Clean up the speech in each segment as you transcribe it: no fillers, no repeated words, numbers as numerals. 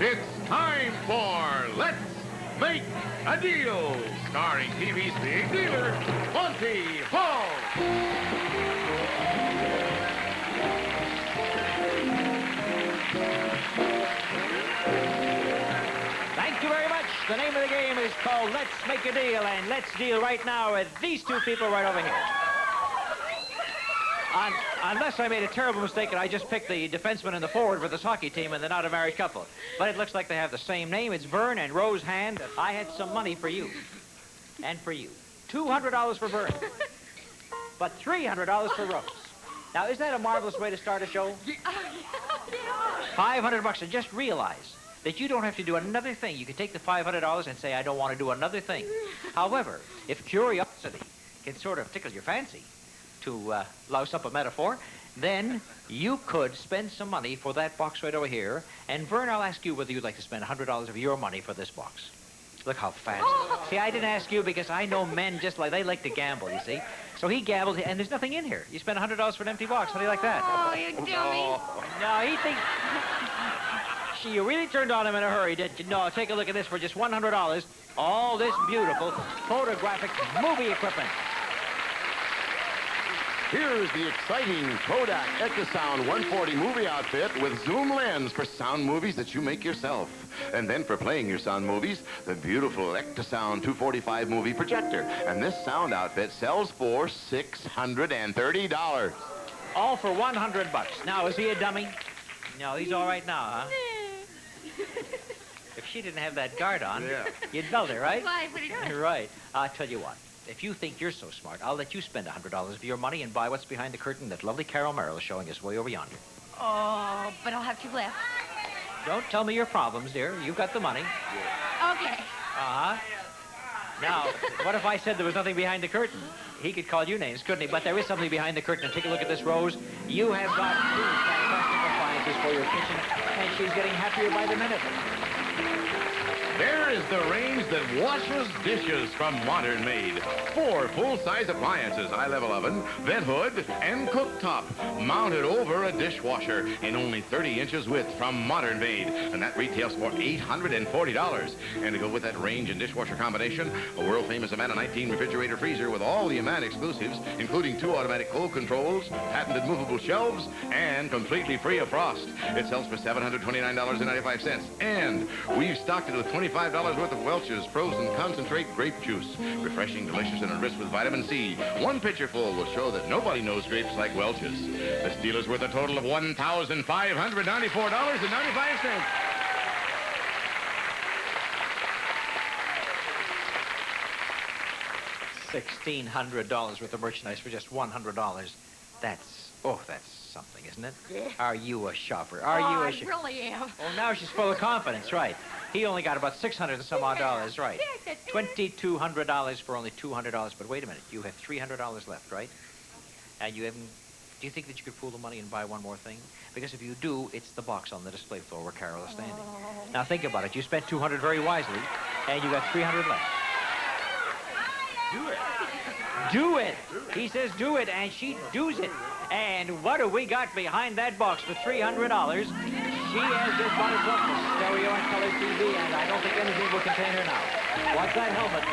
It's time for Let's Make a Deal, starring TV's big dealer, Monty Hall. Thank you very much. The name of the game is called Let's Make a Deal, and let's deal right now with these two people right over here. Unless I made a terrible mistake and I just picked the defenseman and the forward for this hockey team and they're not a married couple. But it looks like they have the same name. It's Vern and Rose Hand. I had some money for you. And for you. $200 for Vern. But $300 for Rose. Now, isn't that a marvelous way to start a show? $500, and just realize that you don't have to do another thing. You can take the $500 and say, I don't want to do another thing. However, if curiosity can sort of tickle your fancy, to louse up a metaphor, then you could spend some money for that box right over here. And Vern, I'll ask you whether you'd like to spend $100 of your money for this box. Look how fast. See, I didn't ask you because I know men just like, they like to gamble, you see. So he gambled, and there's nothing in here. You spend $100 for an empty box. How do you like that? Oh, you dummy. No, he thinks... You really turned on him in a hurry, didn't you? No, take a look at this for just $100. All this beautiful photographic movie equipment. Here's the exciting Kodak Ectosound 140 movie outfit with zoom lens for sound movies that you make yourself. And then for playing your sound movies, the beautiful Ectosound 245 movie projector. And this sound outfit sells for $630. All for $100. Now, is he a dummy? No, he's all right now, huh? If she didn't have that guard on, you'd melt her, right? Why? What are you doing? Right. I'll tell you what. If you think you're so smart, I'll let you spend $100 of your money and buy what's behind the curtain that lovely Carol Merrill is showing us way over yonder. Oh, but I'll have two left. Don't tell me your problems, dear. You've got the money. Okay. Uh-huh. Now, what if I said there was nothing behind the curtain? He could call you names, couldn't he? But there is something behind the curtain. And take a look at this, Rose. You have got two fantastic appliances for your kitchen, and she's getting happier by the minute. There is the range that washes dishes from Modern Made. 4 full-size appliances, eye-level oven, vent hood, and cooktop, mounted over a dishwasher in only 30 inches width from Modern Made. And that retails for $840. And to go with that range and dishwasher combination, a world-famous Amana 19 refrigerator freezer with all the Amana exclusives, including 2 automatic cold controls, patented movable shelves, and completely free of frost. It sells for $729.95. And we've stocked it with $25 worth of Welch's frozen concentrate grape juice. Refreshing, delicious, and enriched with vitamin C. 1 pitcher full will show that nobody knows grapes like Welch's. This deal is worth a total of $1,594.95. $1,600 worth of merchandise for just $100. That's something, isn't it? Yeah. Are you a shopper? Are you a shopper? I really am. Oh, now she's full of confidence, right? He only got about $600 and some odd dollars, right? $2,200 for only $200. But wait a minute, you have $300 left, right? And you haven't... Do you think that you could pool the money and buy one more thing? Because if you do, it's the box on the display floor where Carol is standing. Now think about it. You spent $200 very wisely, and you got $300 left. Do it. Do it. He says do it, and she does it. And what do we got behind that box for $300? She has just bought herself a stereo and color TV, and I don't think anything will contain her now. What's that helmet?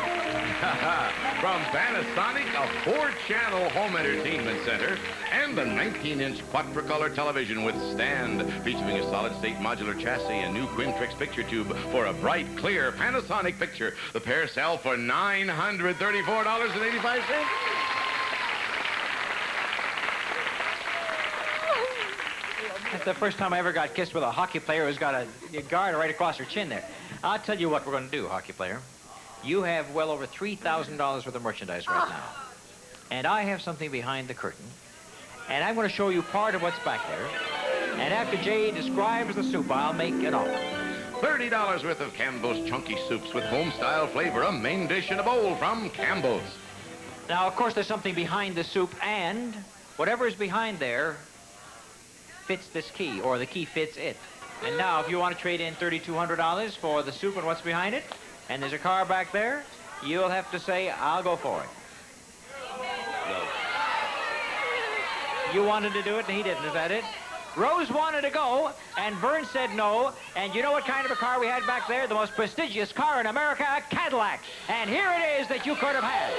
From Panasonic, a 4-channel home entertainment center, and a 19-inch quadricolor television with stand, featuring a solid-state modular chassis and new Quintrix picture tube for a bright, clear Panasonic picture. The pair sell for $934.85. That's the first time I ever got kissed with a hockey player who's got a guard right across her chin there. I'll tell you what we're going to do, hockey player. You have well over $3,000 worth of merchandise right now. And I have something behind the curtain. And I'm going to show you part of what's back there. And after Jay describes the soup, I'll make an offer. $30 worth of Campbell's chunky soups with home-style flavor, a main dish in a bowl from Campbell's. Now, of course, there's something behind the soup, and whatever is behind there fits this key, or the key fits it. And now, if you want to trade in $3,200 for the soup and what's behind it, and there's a car back there, you'll have to say, I'll go for it. No. You wanted to do it, and he didn't. Is that it? Rose wanted to go, and Vern said no. And you know what kind of a car we had back there? The most prestigious car in America, a Cadillac. And here it is that you could have had.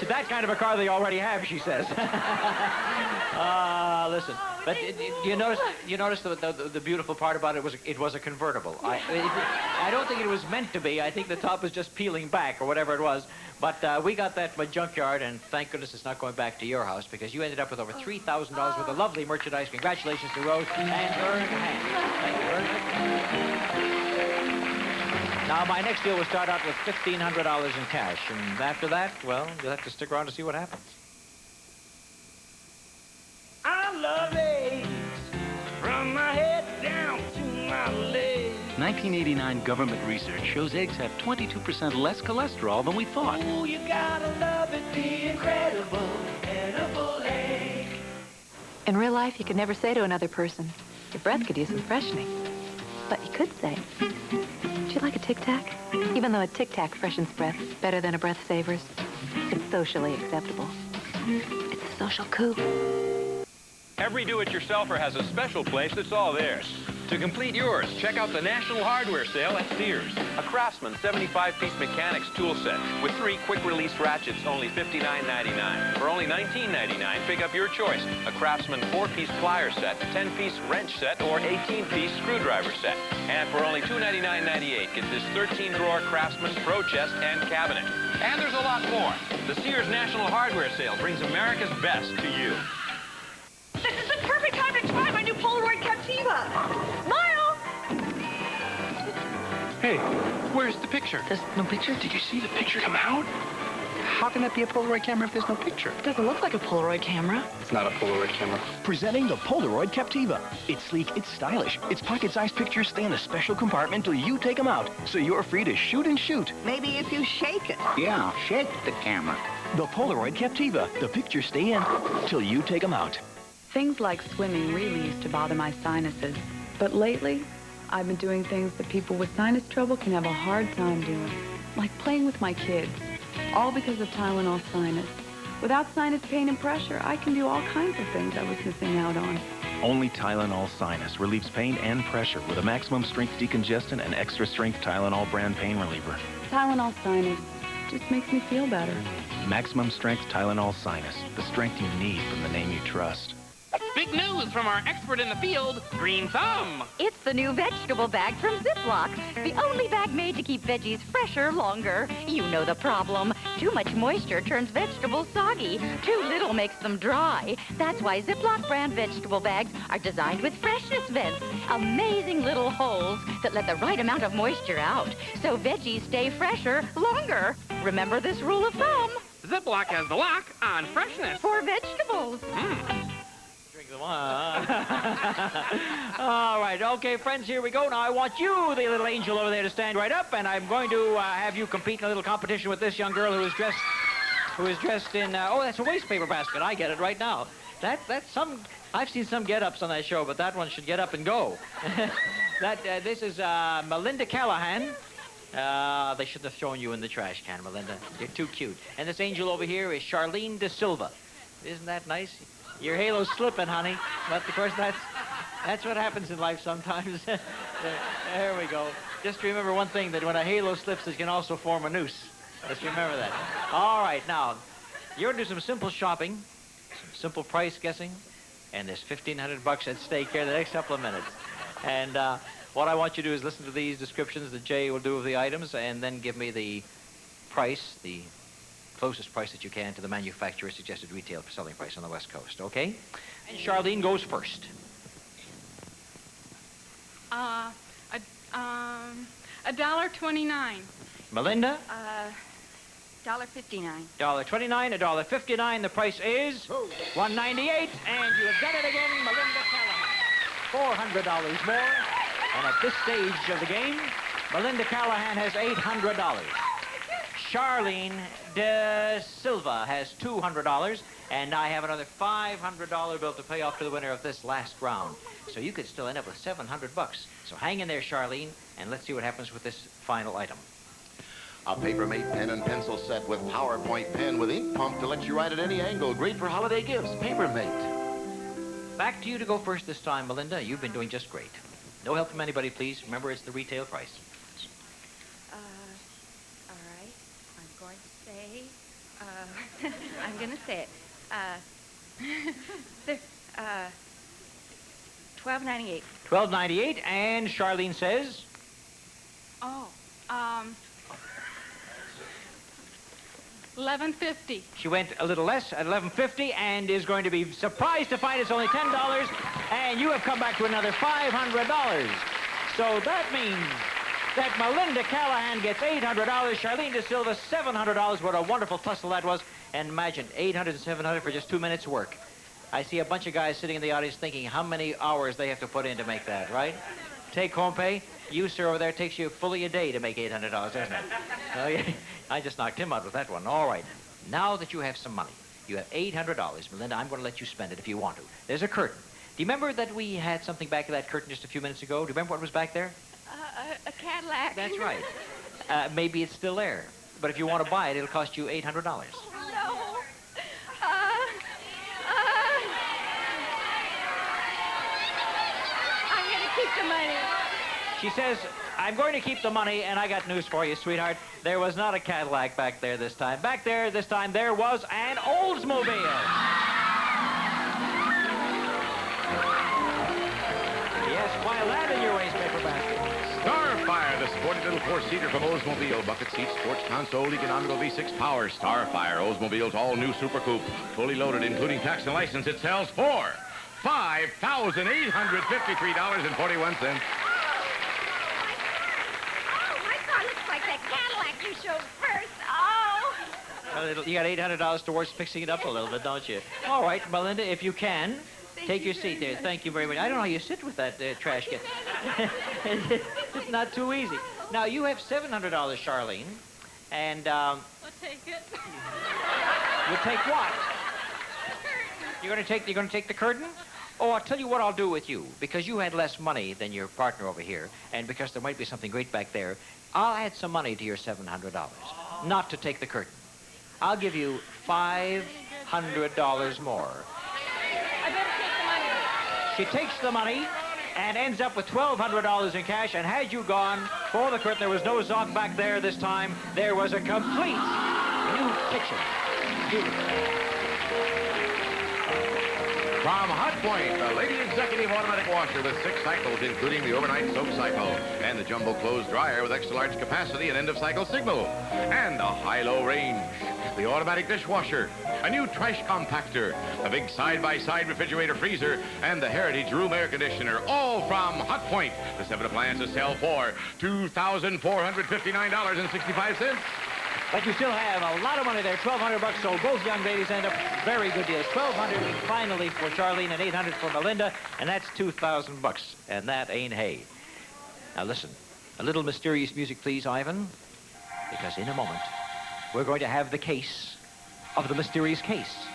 That kind of a car they already have, she says. Listen, but you notice the beautiful part about it was a convertible. I don't think it was meant to be. I think the top was just peeling back or whatever it was. But we got that from a junkyard, and thank goodness it's not going back to your house because you ended up with over $3,000 worth of lovely merchandise. Congratulations to Rose and Vern. Thank you very much. Now, my next deal will start out with $1,500 in cash, and after that, well, you'll have to stick around to see what happens. I love eggs from my head down to my legs. 1989 government research shows eggs have 22% less cholesterol than we thought. Ooh, you gotta love it, the incredible edible egg. In real life, you could never say to another person, your breath could use some freshening. But you could say, would you like a Tic Tac? Even though a Tic Tac freshens breath better than a breath savers, it's socially acceptable. It's a social coup. Every do-it-yourselfer has a special place that's all theirs. To complete yours, check out the National Hardware Sale at Sears. A Craftsman 75-piece mechanics tool set with 3 quick-release ratchets, only $59.99. For only $19.99, pick up your choice. A Craftsman 4-piece plier set, 10-piece wrench set, or 18-piece screwdriver set. And for only $299.98, get this 13-drawer Craftsman Pro Chest and cabinet. And there's a lot more. The Sears National Hardware Sale brings America's best to you. This is the perfect time to try my new Polaroid Captiva. Smile! Hey, where's the picture? There's no picture? Did you see the picture come out? How can that be a Polaroid camera if there's no picture? It doesn't look like a Polaroid camera. It's not a Polaroid camera. Presenting the Polaroid Captiva. It's sleek, it's stylish. Its pocket-sized pictures stay in a special compartment till you take them out, so you're free to shoot and shoot. Maybe if you shake it. Yeah, shake the camera. The Polaroid Captiva. The pictures stay in till you take them out. Things like swimming really used to bother my sinuses. But lately, I've been doing things that people with sinus trouble can have a hard time doing. Like playing with my kids. All because of Tylenol Sinus. Without sinus pain and pressure, I can do all kinds of things I was missing out on. Only Tylenol Sinus relieves pain and pressure with a maximum strength decongestant and extra strength Tylenol brand pain reliever. Tylenol Sinus just makes me feel better. Maximum strength Tylenol Sinus. The strength you need from the name you trust. Big news from our expert in the field, Green Thumb. It's the new vegetable bag from Ziploc. The only bag made to keep veggies fresher longer. You know the problem. Too much moisture turns vegetables soggy. Too little makes them dry. That's why Ziploc brand vegetable bags are designed with freshness vents. Amazing little holes that let the right amount of moisture out. So veggies stay fresher longer. Remember this rule of thumb. Ziploc has the lock on freshness. For vegetables. All right, okay, friends, here we go. Now, I want you, the little angel over there, to stand right up, and I'm going to have you compete in a little competition with this young girl who is dressed in, oh, that's a waste paper basket. I get it right now. That's some, I've seen some get-ups on that show, but that one should get up and go. This is Melinda Callahan. They shouldn't have thrown you in the trash can, Melinda. You're too cute. And this angel over here is Charlene De Silva. Isn't that nice? Your halo's slipping, honey. But, of course, that's what happens in life sometimes. There we go. Just remember one thing, that when a halo slips, it can also form a noose. Just remember that. All right, now, you're going to do some simple shopping, some simple price guessing, and there's $1,500 at stake here the next couple of minutes. And what I want you to do is listen to these descriptions that Jay will do of the items, and then give me the price, the closest price that you can to the manufacturer's suggested retail selling price on the West Coast, okay? And Charlene goes first. $1.29. Melinda? $1.59. $1.29, $1.59. The price is $1.98, and you have done it again, Melinda Callahan. $400 more, and at this stage of the game, Melinda Callahan has $800. Charlene De Silva has $200, and I have another $500 bill to pay off to the winner of this last round. So you could still end up with $700. So hang in there, Charlene, and let's see what happens with this final item. A Papermate pen and pencil set with PowerPoint pen with ink pump to let you write at any angle. Great for holiday gifts. Papermate. Back to you to go first this time, Melinda. You've been doing just great. No help from anybody, please. Remember, it's the retail price. All right. I'm going to say it. $12.98. $12.98, and Charlene says? $11.50. She went a little less at $11.50 and is going to be surprised to find it's only $10, and you have come back to another $500. So that means that Melinda Callahan gets $800, Charlene De Silva $700. What a wonderful tussle that was. And imagine, $800 and $700 for just 2 minutes work. I see a bunch of guys sitting in the audience thinking how many hours they have to put in to make that, right? Take home pay. You, sir, over there, takes you fully a day to make $800, doesn't it? Oh, yeah. I just knocked him out with that one. All right. Now that you have some money, you have $800. Melinda, I'm going to let you spend it if you want to. There's a curtain. Do you remember that we had something back of that curtain just a few minutes ago? Do you remember what was back there? A Cadillac. That's right. Maybe it's still there. But if you want to buy it, it'll cost you $800. No. I'm going to keep the money. She says, I'm going to keep the money, and I got news for you, sweetheart. There was not a Cadillac back there this time. Back there this time, there was an Oldsmobile. Yes, file that in your wastepaper basket. Starfire, the sporty little four-seater from Oldsmobile. Bucket seats, sports console, economical V6 power. Starfire, Oldsmobile's all-new Super Coupe. Fully loaded, including tax and license. It sells for $5,853.41. You showed first. Oh. Well, you got $800 towards fixing it up a little bit, don't you? All right, Melinda, if you can, take your seat there. Thank you very much. I don't know how you sit with that trash can. It's not too easy. Now, you have $700, Charlene, and... I'll take it. You'll take what? You're going to take the curtain? Oh, I'll tell you what I'll do with you. Because you had less money than your partner over here, and because there might be something great back there, I'll add some money to your $700, not to take the curtain. I'll give you $500 more. I better take the money. She takes the money and ends up with $1,200 in cash, and had you gone for the curtain, there was no Zonk back there this time. There was a complete new kitchen. Beautiful. From Hot Point, the Lady Executive Automatic Washer with 6 cycles, including the overnight soap cycle, and the jumbo clothes dryer with extra large capacity and end-of-cycle signal, and the high-low range, the automatic dishwasher, a new trash compactor, a big side-by-side refrigerator freezer, and the Heritage Room air conditioner, all from Hot Point. The 7 appliances sell for $2,459.65. But you still have a lot of money there, $1,200, so both young ladies end up very good deals. $1,200 finally for Charlene and $800 for Melinda, and that's $2,000, and that ain't hay. Now listen, a little mysterious music, please, Ivan, because in a moment, we're going to have the case of the mysterious case.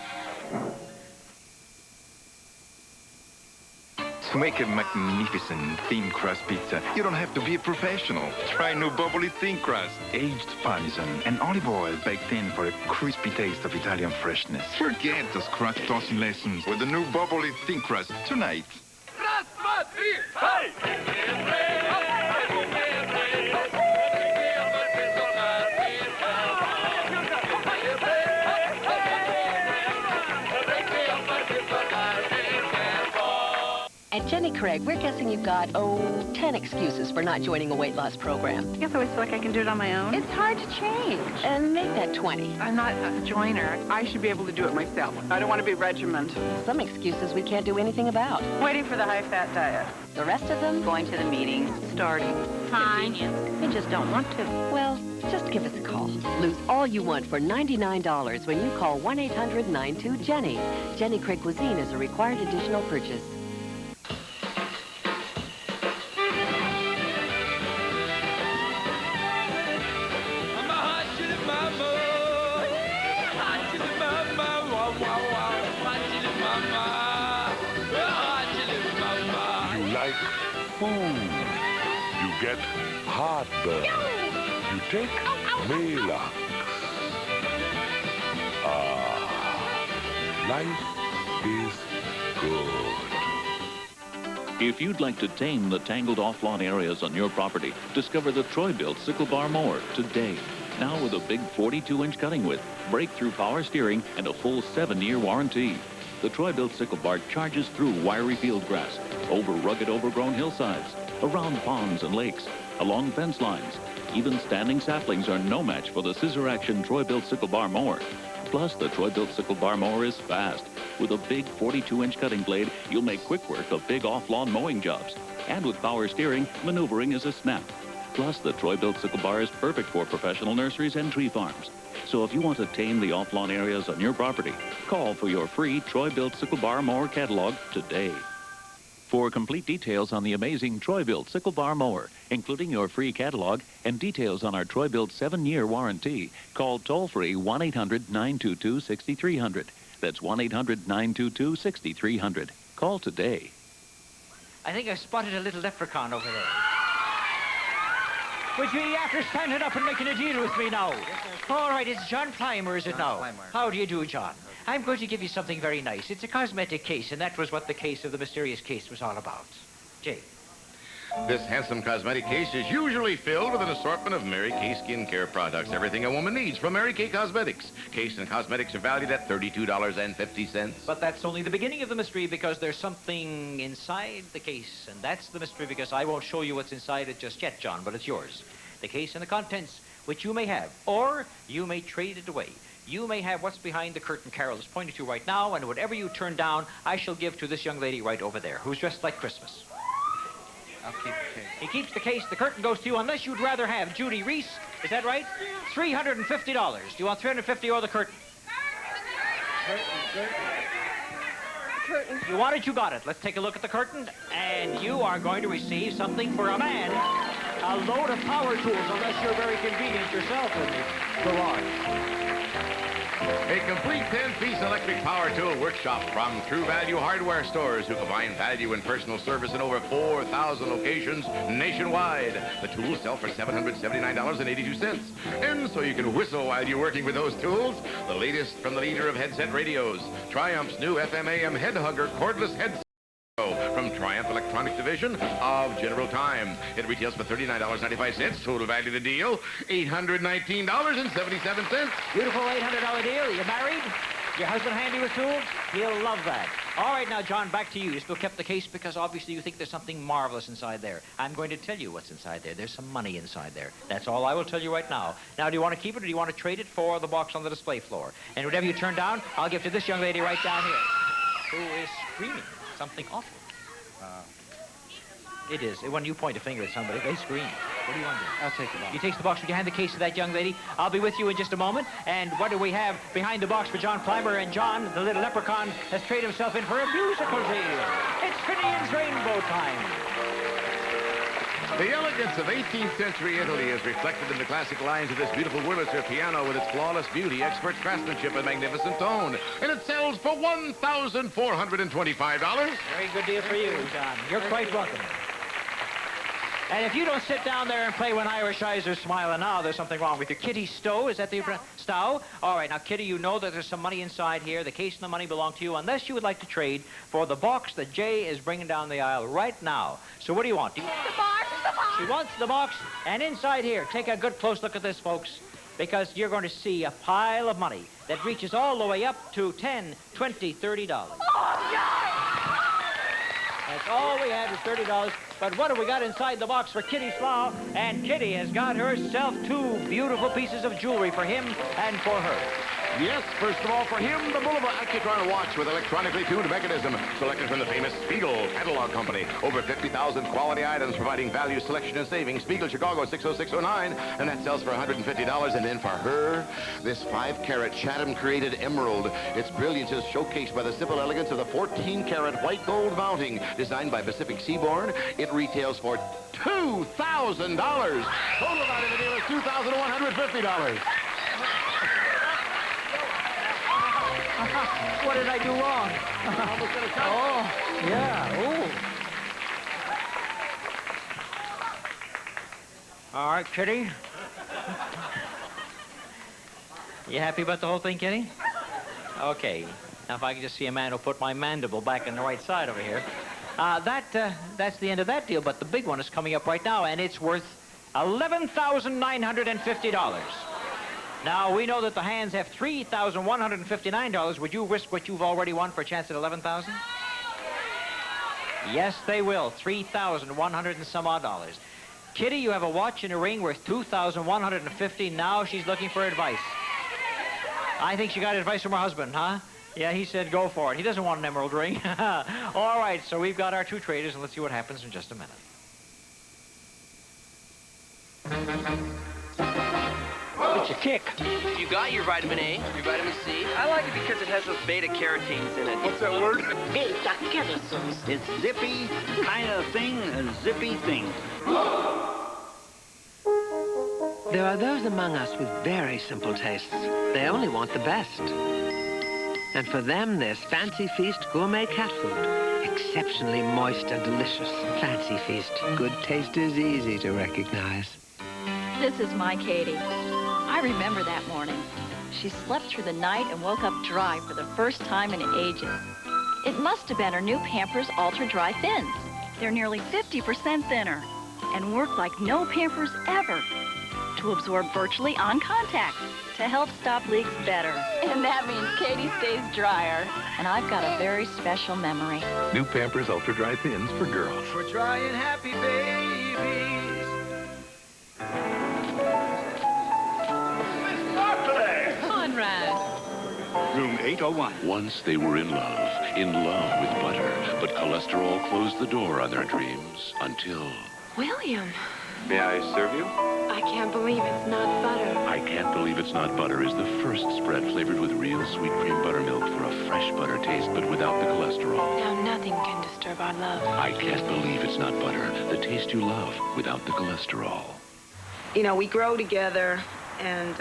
To make a magnificent thin crust pizza, you don't have to be a professional. Try new bubbly thin crust. Aged Parmesan and olive oil baked in for a crispy taste of Italian freshness. Forget those crust tossing lessons with the new bubbly thin crust tonight. At Jenny Craig, we're guessing you've got, 10 excuses for not joining a weight loss program. I guess I always feel like I can do it on my own. It's hard to change. And make that 20. I'm not a joiner. I should be able to do it myself. I don't want to be regimented. Some excuses we can't do anything about. Waiting for the high-fat diet. The rest of them? Going to the meetings. Starting. Convenience. We just don't want to. Well, just give us a call. Lose all you want for $99 when you call 1-800-92-JENNY. Jenny Craig Cuisine is a required additional purchase. food. You get heartburn. You take Maalox. Life is good. If you'd like to tame the tangled off-lawn areas on your property, discover the Troy-built Sickle Bar mower today. Now with a big 42-inch cutting width, breakthrough power steering, and a full 7-year warranty. The Troy-built Sickle Bar charges through wiry field grass, over rugged overgrown hillsides, around ponds and lakes, along fence lines. Even standing saplings are no match for the scissor-action Troy-built Sickle Bar mower. Plus, the Troy-built Sickle Bar mower is fast. With a big 42-inch cutting blade, you'll make quick work of big off-lawn mowing jobs. And with power steering, maneuvering is a snap. Plus, the Troy-built Sickle Bar is perfect for professional nurseries and tree farms. So if you want to tame the off-lawn areas on your property, call for your free Troy-built Sickle Bar mower catalog today. For complete details on the amazing Troy-built Sickle Bar mower, including your free catalog and details on our Troy-built 7-year warranty, call toll-free 1-800-922-6300. That's 1-800-922-6300. Call today. I think I spotted a little leprechaun over there. Would you be after standing up and making a deal with me now? Yes, all right, it's John Plimer, is it now? How do you do, John? I'm going to give you something very nice. It's a cosmetic case, and that was what the case of the mysterious case was all about. Jay. This handsome cosmetic case is usually filled with an assortment of Mary Kay skincare products. Everything a woman needs from Mary Kay Cosmetics. Case and cosmetics are valued at $32.50. But that's only the beginning of the mystery, because there's something inside the case, and that's the mystery, because I won't show you what's inside it just yet, John, but it's yours. The case and the contents, which you may have, or you may trade it away. You may have what's behind the curtain Carol is pointing to right now, and whatever you turn down, I shall give to this young lady right over there, who's dressed like Christmas. I'll keep the case. He keeps the case. The curtain goes to you, unless you'd rather have Judy Reese. Is that right? $350. Do you want $350 or the curtain? Curtain. You want it, you got it. Let's take a look at the curtain, and you are going to receive something for a man. A load of power tools, unless you're very convenient yourself in the garage. A complete 10-piece electric power tool workshop from True Value Hardware stores who combine value and personal service in over 4,000 locations nationwide. The tools sell for $779.82. And so you can whistle while you're working with those tools. The latest from the leader of headset radios, Triumph's new FM/AM head hugger cordless headset. From Triumph Electronic Division of General Time. It retails for $39.95. Total value of the deal, $819.77. Beautiful $800 deal. You married? Your husband handy with tools? He'll love that. All right, now, John, back to you. You still kept the case because obviously you think there's something marvelous inside there. I'm going to tell you what's inside there. There's some money inside there. That's all I will tell you right now. Now, do you want to keep it or do you want to trade it for the box on the display floor? And whatever you turn down, I'll give to this young lady right down here, who is screaming something awful. It is. When you point a finger at somebody, they scream. What do you want to do? I'll take the box. You take the box. Would you hand the case to that young lady? I'll be with you in just a moment. And what do we have behind the box for John Plimer? And John, the little leprechaun, has traded himself in for a musical deal. It's Finian's Rainbow Time. The elegance of 18th century Italy is reflected in the classic lines of this beautiful Wurlitzer piano with its flawless beauty, expert craftsmanship, and magnificent tone. And it sells for $1,425. Very good deal for you, John. You're quite welcome. And if you don't sit down there and play When Irish Eyes Are Smiling Now, there's something wrong with you. Kitty Stowe, is that the... Stowe? All right, now, Kitty, you know that there's some money inside here. The case and the money belong to you, unless you would like to trade for the box that Jay is bringing down the aisle right now. So what do you want? The box, the box. She wants the box, and inside here, take a good close look at this, folks, because you're going to see a pile of money that reaches all the way up to $10, $20, $30. Oh, yeah! That's all we had was $30. But what have we got inside the box for Kitty Slough? And Kitty has got herself two beautiful pieces of jewelry for him and for her. Yes, first of all, for him, the Boulevard Accutron watch with electronically tuned mechanism, selected from the famous Spiegel catalog company. Over 50,000 quality items providing value, selection, and savings. Spiegel, Chicago, 60609, and that sells for $150. And then for her, this 5-carat Chatham-created emerald. Its brilliance is showcased by the simple elegance of the 14-carat white gold mounting, designed by Pacific Seabourn. It retails for $2,000. Total value of the deal is $2,150. What did I do wrong? Oh, yeah. Oh. All right, Kitty. You happy about the whole thing, Kitty? Okay. Now, if I can just see a man who'll put my mandible back on the right side over here. That's the end of that deal, but the big one is coming up right now, and it's worth $11,950. Now, we know that the hands have $3,159. Would you risk what you've already won for a chance at $11,000? Yes, they will. $3,100 and some odd dollars. Kitty, you have a watch and a ring worth $2,150. Now she's looking for advice. I think she got advice from her husband, huh? Yeah, he said go for it. He doesn't want an emerald ring. All right, so we've got our two traders, and let's see what happens in just a minute. It's a kick. You got your vitamin A, your vitamin C. I like it because it has those beta-carotenes in it. What's that word? Beta-carotenes. It's zippy kind of thing, a zippy thing. There are those among us with very simple tastes. They only want the best. And for them, there's Fancy Feast gourmet cat food. Exceptionally moist and delicious. Fancy Feast. Good taste is easy to recognize. This is my Katie. I remember that morning. She slept through the night and woke up dry for the first time in ages. It must have been her new Pampers Ultra Dry Thins. They're nearly 50% thinner and work like no Pampers ever to absorb virtually on contact to help stop leaks better. And that means Katie stays drier. And I've got a very special memory. New Pampers Ultra Dry Thins for girls. For trying happy babies. Conrad. Room 801. Once they were in love with butter. But cholesterol closed the door on their dreams until... William. May I serve you? I can't believe it's not butter. I Can't Believe It's Not Butter is the first spread flavored with real sweet cream buttermilk for a fresh butter taste, but without the cholesterol. Now nothing can disturb our love. I Can't Believe It's Not Butter, the taste you love without the cholesterol. You know, we grow together, and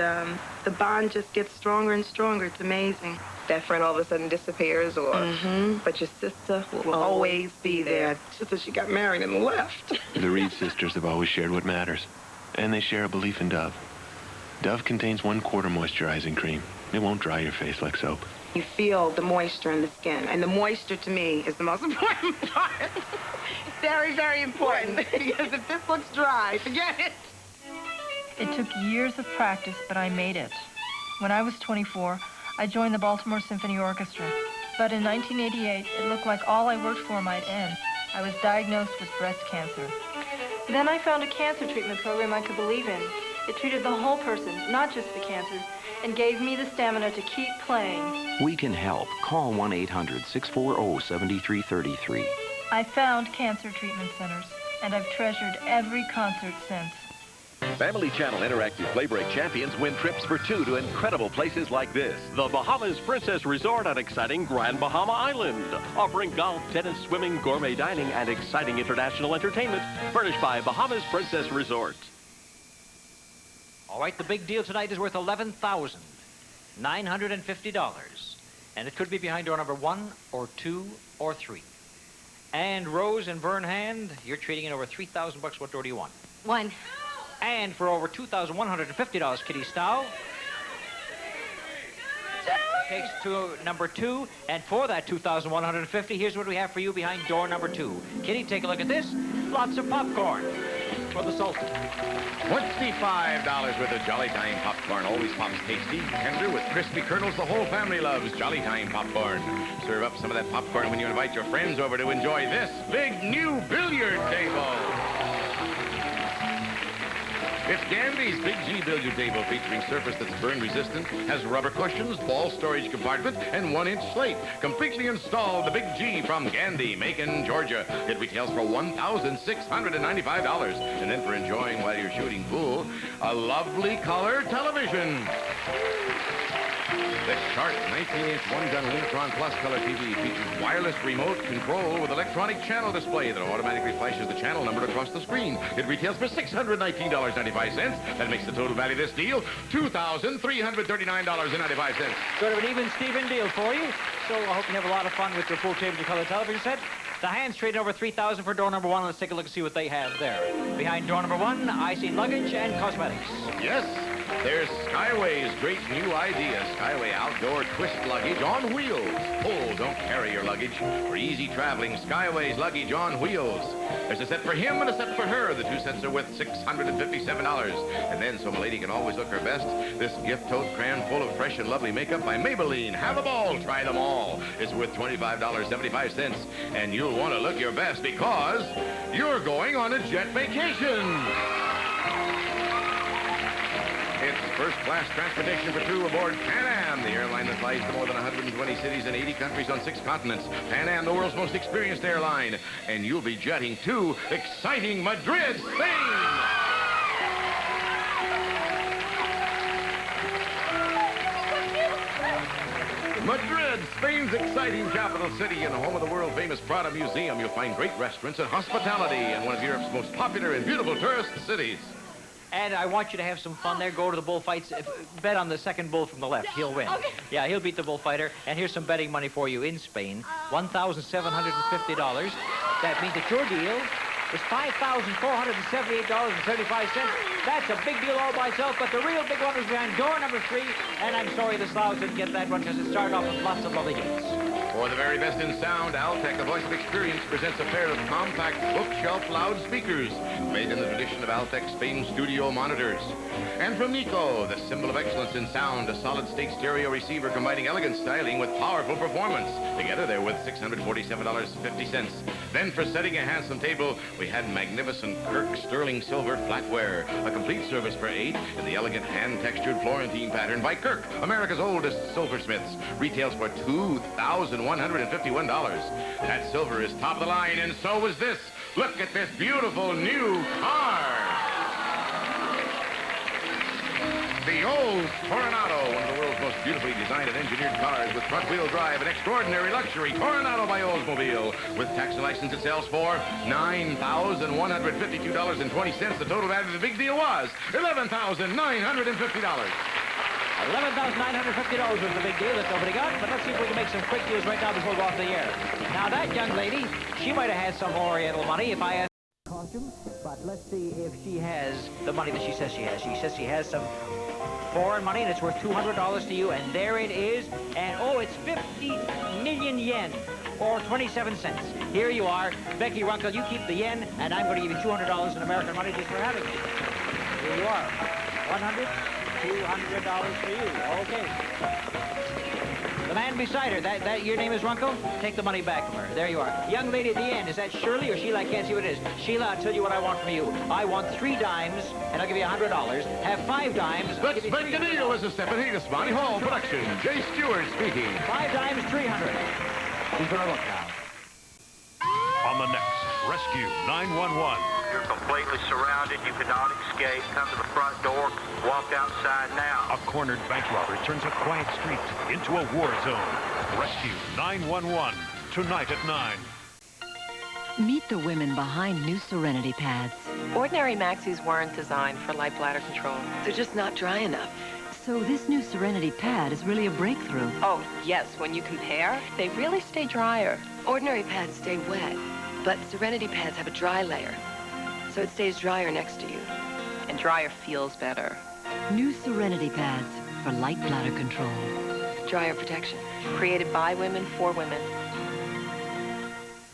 the bond just gets stronger and stronger. It's amazing. That friend all of a sudden disappears, or... But your sister will always be there. Just as she got married and left. The Reed sisters have always shared what matters, and they share a belief in Dove. Dove contains 1/4 moisturizing cream. It won't dry your face like soap. You feel the moisture in the skin, and the moisture, to me, is the most important part. Very, very important, because if this looks dry, forget it. It took years of practice, but I made it. When I was 24, I joined the Baltimore Symphony Orchestra. But in 1988, it looked like all I worked for might end. I was diagnosed with breast cancer. Then I found a cancer treatment program I could believe in. It treated the whole person, not just the cancer, and gave me the stamina to keep playing. We can help. Call 1-800-640-7333. I found cancer treatment centers, and I've treasured every concert since. Family Channel Interactive Play Break champions win trips for two to incredible places like this. The Bahamas Princess Resort on exciting Grand Bahama Island, offering golf, tennis, swimming, gourmet dining, and exciting international entertainment, furnished by Bahamas Princess Resort. All right, the big deal tonight is worth $11,950. And it could be behind door number 1 or 2 or 3. And Rose and Vern Hand, you're trading in over $3,000. What door do you want? 1. And for over $2,150, Kitty Stow takes to number 2. And for that $2,150, here's what we have for you behind door number 2. Kitty, take a look at this. Lots of popcorn for the Sultan. $25 worth of Jolly Time popcorn. Always pops tasty, tender, with crispy kernels the whole family loves. Jolly Time popcorn. Serve up some of that popcorn when you invite your friends over to enjoy this big new billiard table. It's Gandy's Big G billiard table, featuring surface that's burn resistant, has rubber cushions, ball storage compartment, and 1-inch slate. Completely installed, the Big G from Gandy, Macon, Georgia. It retails for $1,695. And then for enjoying while you're shooting pool, a lovely color television. The Sharp 19-inch 1-gun Limitron Plus color TV features wireless remote control with electronic channel display that automatically flashes the channel number across the screen. It retails for $619.95. That makes the total value of this deal $2,339.95. Sort of an even Steven deal for you. So I hope you have a lot of fun with your full table color television set. The hands trade over $3,000 for door number 1. Let's take a look and see what they have there. Behind door number 1, I see luggage and cosmetics. Yes, there's Skyway's great new idea. Skyway outdoor twist luggage on wheels. Oh, don't carry your luggage. For easy traveling, Skyway's luggage on wheels. There's a set for him and a set for her. The 2 sets are worth $657. And then, so Milady can always look her best, this gift tote cram full of fresh and lovely makeup by Maybelline. Have a ball, try them all. It's worth $25.75. And you'll want to look your best because you're going on a jet vacation. It's first-class transportation for 2 aboard Pan Am, the airline that flies to more than 120 cities and 80 countries on 6 continents. Pan Am, the world's most experienced airline. And you'll be jetting to exciting Madrid, Spain. Madrid, Spain's exciting capital city and the home of the world-famous Prada Museum. You'll find great restaurants and hospitality and one of Europe's most popular and beautiful tourist cities. And I want you to have some fun there. Go to the bullfights. Bet on the second bull from the left. He'll win. Okay. Yeah, he'll beat the bullfighter. And here's some betting money for you in Spain. $1,750. That means that your deal is $5,478.75. That's a big deal all by itself, but the real big one is behind door number 3. And I'm sorry the Sloughs didn't get that one because it started off with lots of lovely hits. For the very best in sound, Altec, the voice of experience, presents a pair of compact bookshelf loudspeakers made in the tradition of Altec Spain studio monitors. And from Nico, the symbol of excellence in sound, a solid-state stereo receiver combining elegant styling with powerful performance. Together, they're worth $647.50. Then for setting a handsome table, we had magnificent Kirk sterling silver flatware, a complete service for 8 in the elegant hand-textured Florentine pattern by Kirk, America's oldest silversmiths. Retails for $2,151. That silver is top of the line, and so is this. Look at this beautiful new car. The old Toronado, one of the world's most beautifully designed and engineered cars with front-wheel drive and extraordinary luxury. Toronado by Oldsmobile. With tax and license, it sells for $9,152.20. The total value of the big deal was $11,950. $11,950 was the big deal that nobody got, but let's see if we can make some quick deals right now before we go off the air. Now, that young lady, she might have had some Oriental money if I asked costume, but let's see if she has the money that she says she has. She says she has some foreign money, and it's worth $200 to you, and there it is. And, oh, it's 50 million yen, or 27 cents. Here you are. Becky Runkle, you keep the yen, and I'm going to give you $200 in American money just for having it. Here you are. $100, $200 for you. Okay. The man beside her, that your name is Runkle? Take the money back from her. There you are. Young lady at the end, is that Shirley or Sheila? I can't see what it is. Sheila, I'll tell you what I want from you. I want 3 dimes, and I'll give you $100. Have 5 dimes. Let's make a deal. This is Stephanie, Monty Hall production. J. Stewart speaking. 5 dimes, 300. Keep a lookout. On the next, Rescue 911. You're completely surrounded. You cannot escape. Come to the front door. Walk outside now. A cornered bank robber turns a quiet street into a war zone. Rescue 911. Tonight at 9. Meet the women behind new Serenity pads. Ordinary maxis weren't designed for light bladder control. They're just not dry enough. So this new Serenity pad is really a breakthrough. Oh, yes. When you compare, they really stay drier. Ordinary pads stay wet, but Serenity pads have a dry layer. So it stays drier next to you. And drier feels better. New Serenity pads for light bladder control. Dryer protection. Created by women for women.